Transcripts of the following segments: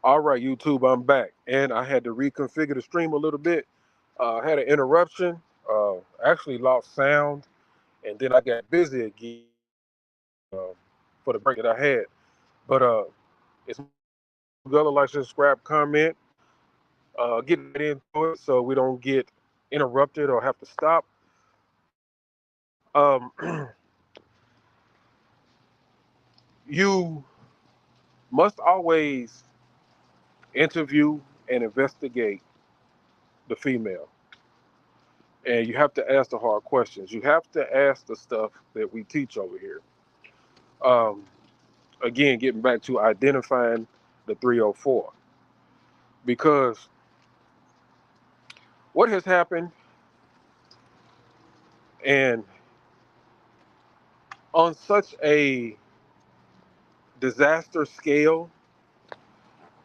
All right, YouTube, I'm back, and I had to reconfigure the stream a little bit. I had an interruption, actually lost sound, and then I got busy again uh, for the break that I had. But it's Gullah, like, subscribe, comment, get right into it so we don't get interrupted or have to stop. Um, you must always interview and investigate the female, and you have to ask the hard questions. You have to ask the stuff that we teach over here. Um, Again, getting back to identifying the 304, because what has happened, and on such a disaster scale,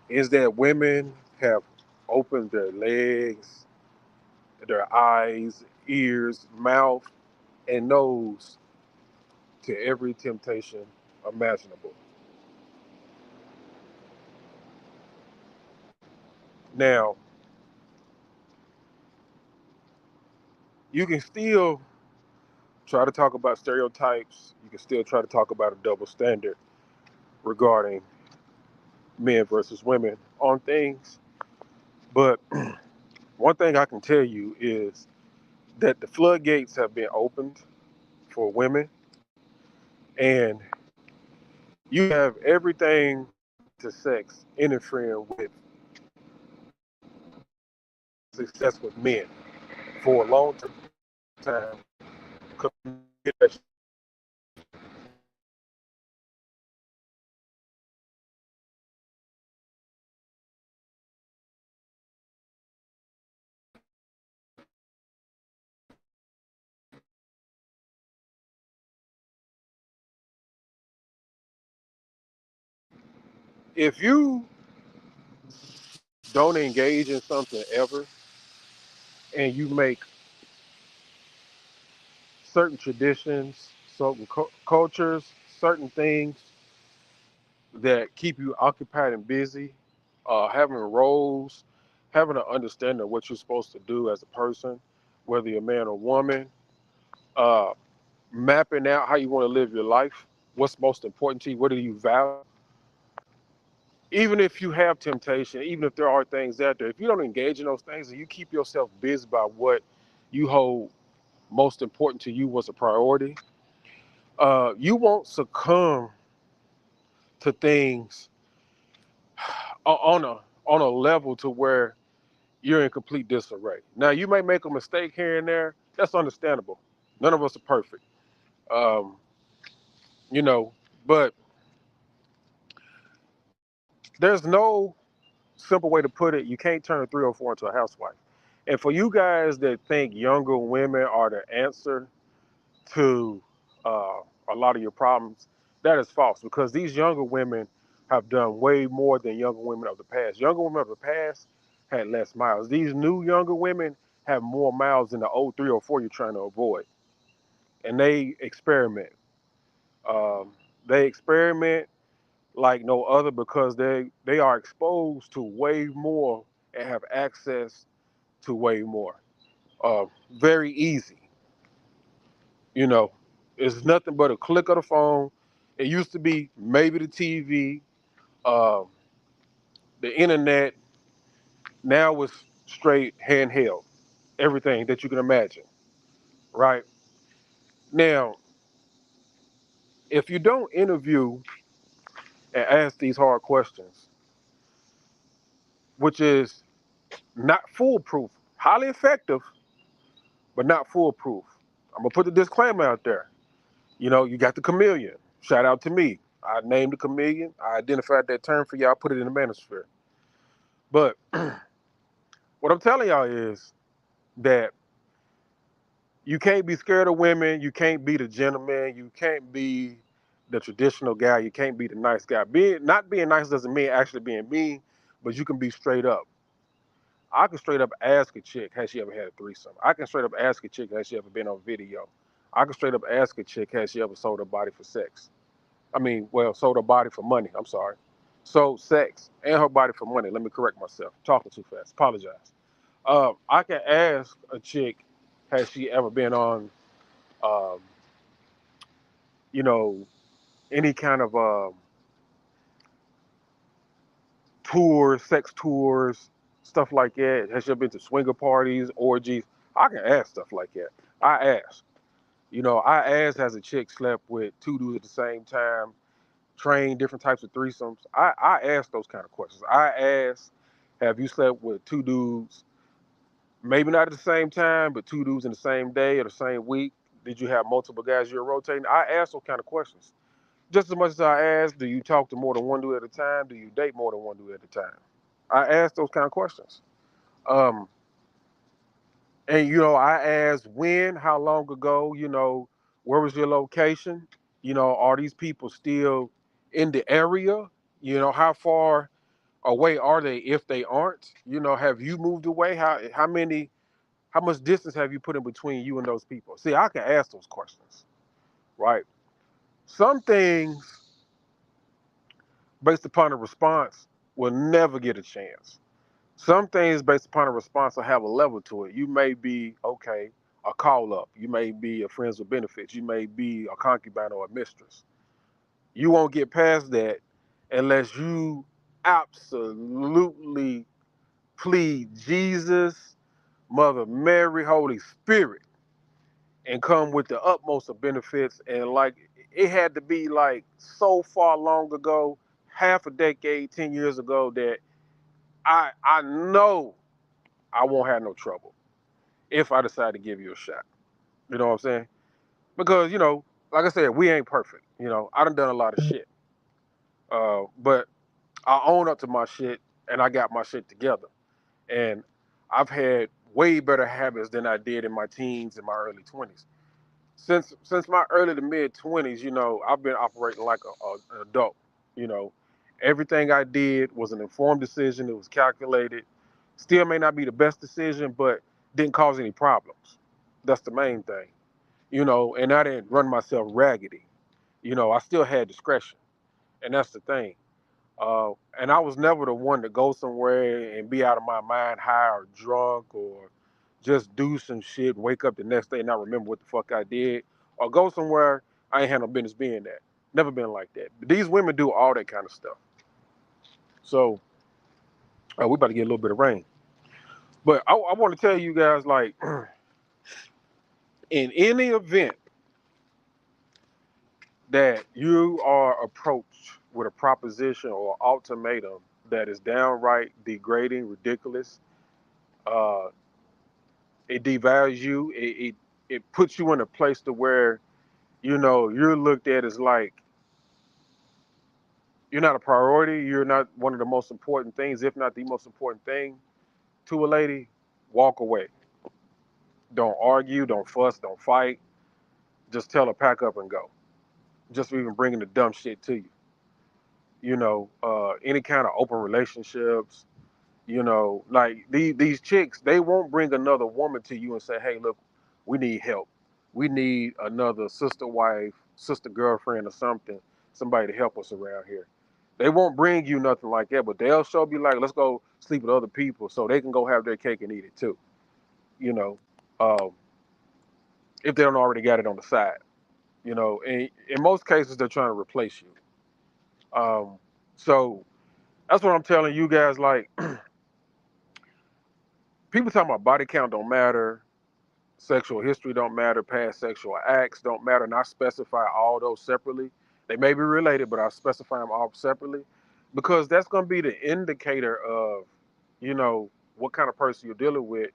is that women have opened their legs, their eyes, ears, mouth, and nose to every temptation imaginable. Now, you can still try to talk about stereotypes, you can still try to talk about a double standard regarding men versus women on things, but one thing I can tell you is that the floodgates have been opened for women, and you have everything to sex interfering with success with men for a long time. If you don't engage in something ever, and you make certain traditions, certain cultures, certain things that keep you occupied and busy, having roles, having an understanding of what you're supposed to do as a person, whether you're a man or woman, uh, mapping out how you want to live your life, what's most important to you, what do you value. Even if you have temptation, even if there are things out there, if you don't engage in those things and you keep yourself busy by what you hold most important to you, what's a priority, you won't succumb to things on a level to where you're in complete disarray. Now, you may make a mistake here and there. That's understandable. None of us are perfect, um, you know. But there's no simple way to put it. You can't turn a 304 into a housewife. And for you guys that think younger women are the answer to uh, a lot of your problems, that is false, because these younger women have done way more than younger women of the past. Younger women of the past had less miles. These new younger women have more miles than the old 304 you're trying to avoid. And they experiment. Um, they experiment like no other because they are exposed to way more and have access to way more. Very easy, you know. It's nothing but a click of the phone. It used to be maybe the TV, um, the internet. Now it's straight handheld. Everything that you can imagine, right? Now, if you don't interview and ask these hard questions, which is not foolproof, highly effective, but not foolproof. I'm gonna put the disclaimer out there. You know, you got the chameleon. Shout out to me. I named the chameleon. I identified that term for y'all. Put it in the manosphere. But what I'm telling y'all is that you can't be scared of women. You can't be the gentleman. You can't be the traditional guy. You can't be the nice guy. Not being nice doesn't mean actually being mean, but you can be straight up. I can straight up ask a chick, has she ever had a threesome? I can straight up ask a chick, has she ever been on video? I can straight up ask a chick, has she ever sold her body for sex? I mean, well, sold her body for money. I'm sorry. So sex and her body for money. Let me correct myself. Talking too fast. Apologize. I can ask a chick, has she ever been on, um, you know, any kind of tours, sex tours, stuff like that? Has she ever been to swinger parties, orgies? I can ask stuff like that. I ask. I asked, has a chick slept with two dudes at the same time, trained different types of threesomes? I ask those kind of questions. I ask, have you slept with two dudes, maybe not at the same time, but two dudes in the same day or the same week? Did you have multiple guys you're rotating? I ask those kind of questions. Just as much as I ask, do you talk to more than one dude at a time? Do you date more than one dude at a time? I ask those kind of questions. Um, And I asked when, how long ago, where was your location? Are these people still in the area? How far away are they if they aren't? Have you moved away? How much distance have you put in between you and those people? See, I can ask those questions, right? Some things based upon a response will never get a chance. Some things based upon a response will have a level to it. You may be, okay, a call up. You may be a friends with benefits. You may be a concubine or a mistress. You won't get past that unless you absolutely plead Jesus, Mother Mary, Holy Spirit, and come with the utmost of benefits. And like, it had to be like so far long ago, half a decade, 10 years ago, that I know I won't have no trouble if I decide to give you a shot. You know what I'm saying? Because, like I said, we ain't perfect. I done a lot of shit. But I own up to my shit and I got my shit together. And I've had way better habits than I did in my teens and my early 20s. Since my early to mid 20s, I've been operating like an adult. You know, Everything I did was an informed decision. It was calculated. Still may not be the best decision, but didn't cause any problems. That's the main thing. And I didn't run myself raggedy. I still had discretion, and that's the thing. And I was never the one to go somewhere and be out of my mind, high or drunk, or just do some shit, wake up the next day and not remember what the fuck I did, or go somewhere I ain't had no business being at. Never been like that. But these women do all that kind of stuff. So we about to get a little bit of rain. But I want to tell you guys, like, in any event that you are approached with a proposition or ultimatum that is downright degrading, ridiculous, uh, it devalues you. It puts you in a place to where you're looked at as like you're not a priority. You're not one of the most important things, if not the most important thing to a lady. Walk away. Don't argue. Don't fuss. Don't fight. Just tell her pack up and go. Just for even bringing the dumb shit to you. Any kind of open relationships. Like these chicks, they won't bring another woman to you and say, hey, look, we need help. We need another sister wife, sister girlfriend or somebody to help us around here. They won't bring you nothing like that, but they'll show be like, let's go sleep with other people so they can go have their cake and eat it too. You know, um, if they don't already got it on the side. And in most cases, they're trying to replace you. Um, so that's what I'm telling you guys. Like, people talking about body count don't matter, sexual history don't matter, past sexual acts don't matter, and I specify all those separately. They may be related, but I specify them all separately because that's going to be the indicator of, what kind of person you're dealing with.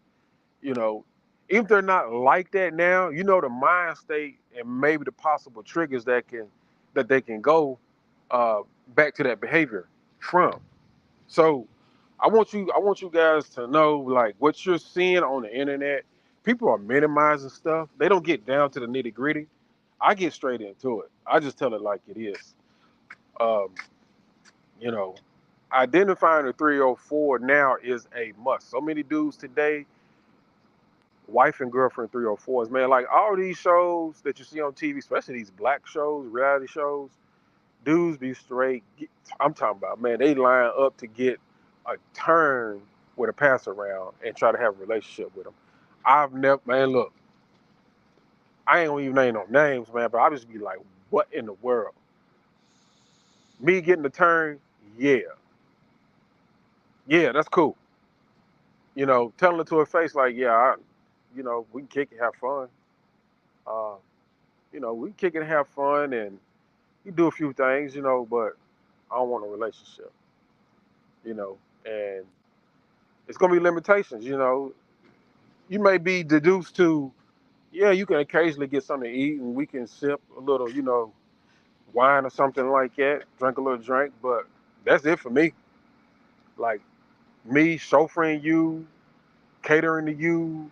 You know, if they're not like that now, the mind state and maybe the possible triggers that they can go uh, back to that behavior from. So I want you guys to know, like, what you're seeing on the internet. People are minimizing stuff. They don't get down to the nitty gritty. I get straight into it. I just tell it like it is. Um, you know, Identifying the 304 now is a must. So many dudes today, wife and girlfriend 304s, man. Like all these shows that you see on TV, especially these black shows, reality shows. Dudes be straight. I'm talking about, man, they line up to get a turn with a pass around and try to have a relationship with them. I've never, man, look, I ain't gonna even name no names, man, but I just be like, what in the world? Me getting the turn, yeah, yeah, that's cool. Telling her to her face, like, yeah, we can kick and have fun. Uh, we can kick and have fun and you do a few things, but I don't want a relationship, and it's gonna be limitations, You may be deduced to, yeah, you can occasionally get something to eat and we can sip a little, wine or something like that, drink a little drink, but that's it for me. Like me chauffeuring you, catering to you,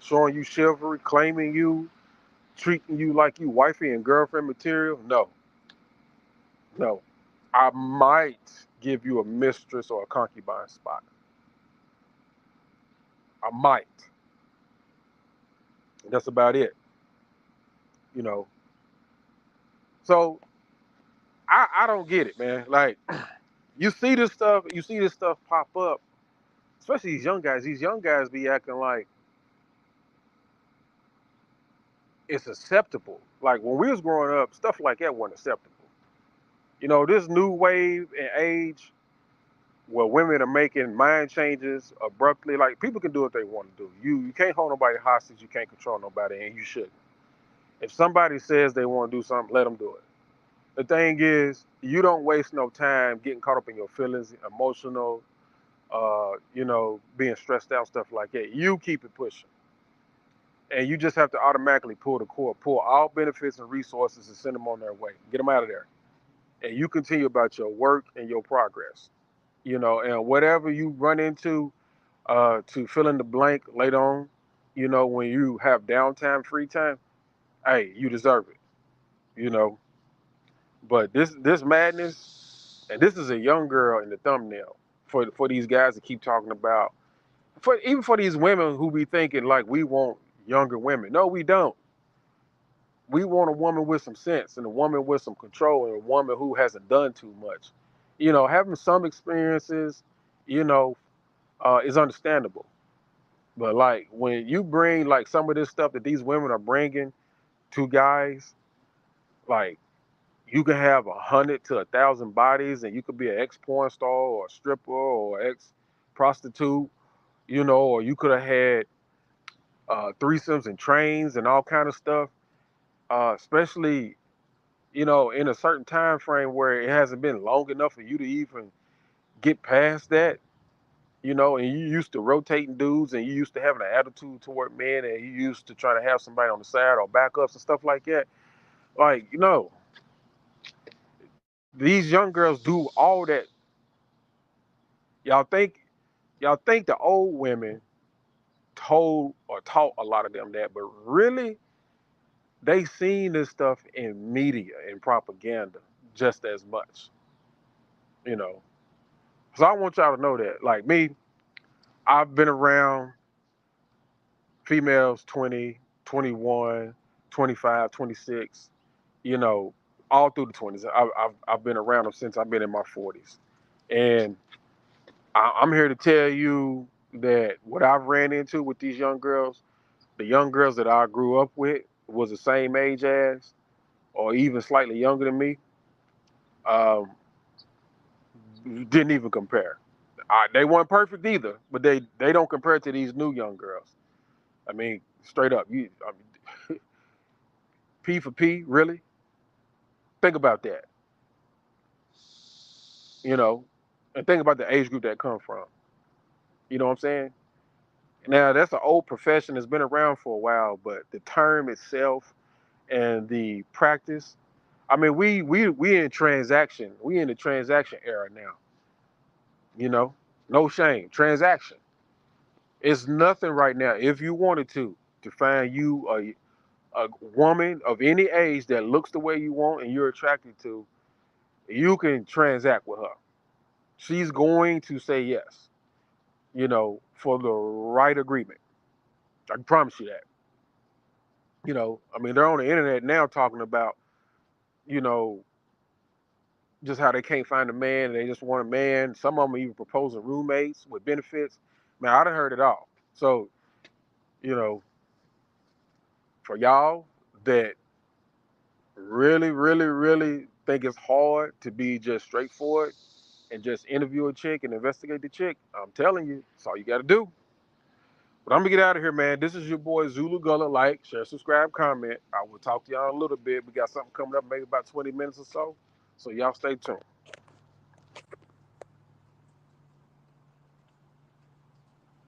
showing you chivalry, claiming you, treating you like you wifey and girlfriend material. No, no. I might give you a mistress or a concubine spot. I might. That's about it. You know. So I don't get it, man. Like you see this stuff pop up, especially these young guys. These young guys be acting like it's acceptable. Like when we was growing up, stuff like that wasn't acceptable. This new wave and age where women are making mind changes abruptly, like people can do what they want to do. You can't hold nobody hostage, you can't control nobody, and you shouldn't. If somebody says they want to do something, let them do it. The thing is, you don't waste no time getting caught up in your feelings, emotional, being stressed out, stuff like that. You keep it pushing. And you just have to automatically pull the cord, pull all benefits and resources and send them on their way. Get them out of there. And you continue about your work and your progress. And whatever you run into to fill in the blank later on, when you have downtime, free time, hey, you deserve it. You know. But this madness, and this is a young girl in the thumbnail for these guys to keep talking about. Even for these women who be thinking like we want younger women. No, we don't. We want a woman with some sense and a woman with some control and a woman who hasn't done too much. Having some experiences, you know, is understandable. But like when you bring like some of this stuff that these women are bringing to guys, like you can have 100 to 1,000 bodies, and you could be an ex porn star or a stripper or ex prostitute, or you could have had threesomes and trains and all kind of stuff. Especially in a certain time frame where it hasn't been long enough for you to even get past that. And you used to rotating dudes and you used to having an attitude toward men and you used to try to have somebody on the side or backups and stuff like that. Like, these young girls do all that. Y'all think y'all think the old women told or taught a lot of them that, but really they seen this stuff in media and propaganda just as much, you know. So I want y'all to know that. Like me, I've been around females 20, 21, 25, 26, all through the 20s. I've been around them since I've been in my 40s. And I'm here to tell you that what I've ran into with these young girls, the young girls that I grew up with was the same age as, or even slightly younger than me, um, didn't even compare. They weren't perfect either, but they don't compare to these new young girls. I mean, straight up, P for P, really? Think about that, you know, and think about the age group that come from. You know what I'm saying? Now that's an old profession that's been around for a while, but the term itself and the practice. I mean, we in transaction. We in the transaction era now. No shame. Transaction. It's nothing right now. If you wanted to find you a woman of any age that looks the way you want and you're attracted to, you can transact with her. She's going to say yes, for the right agreement. I can promise you that. I mean, they're on the internet now talking about, you know, just how they can't find a man and they just want a man. Some of them are even proposing roommates with benefits. Man, I done heard it all. So, you know, for y'all that really, really, really think it's hard to be just straightforward and just interview a chick and investigate the chick, I'm telling you, that's all you got to do. But I'm gonna get out of here, man. This is your boy Zulu Gullah. Like, share, subscribe, comment. I will talk to y'all in a little bit. We got something coming up, maybe about 20 minutes or so. So y'all stay tuned.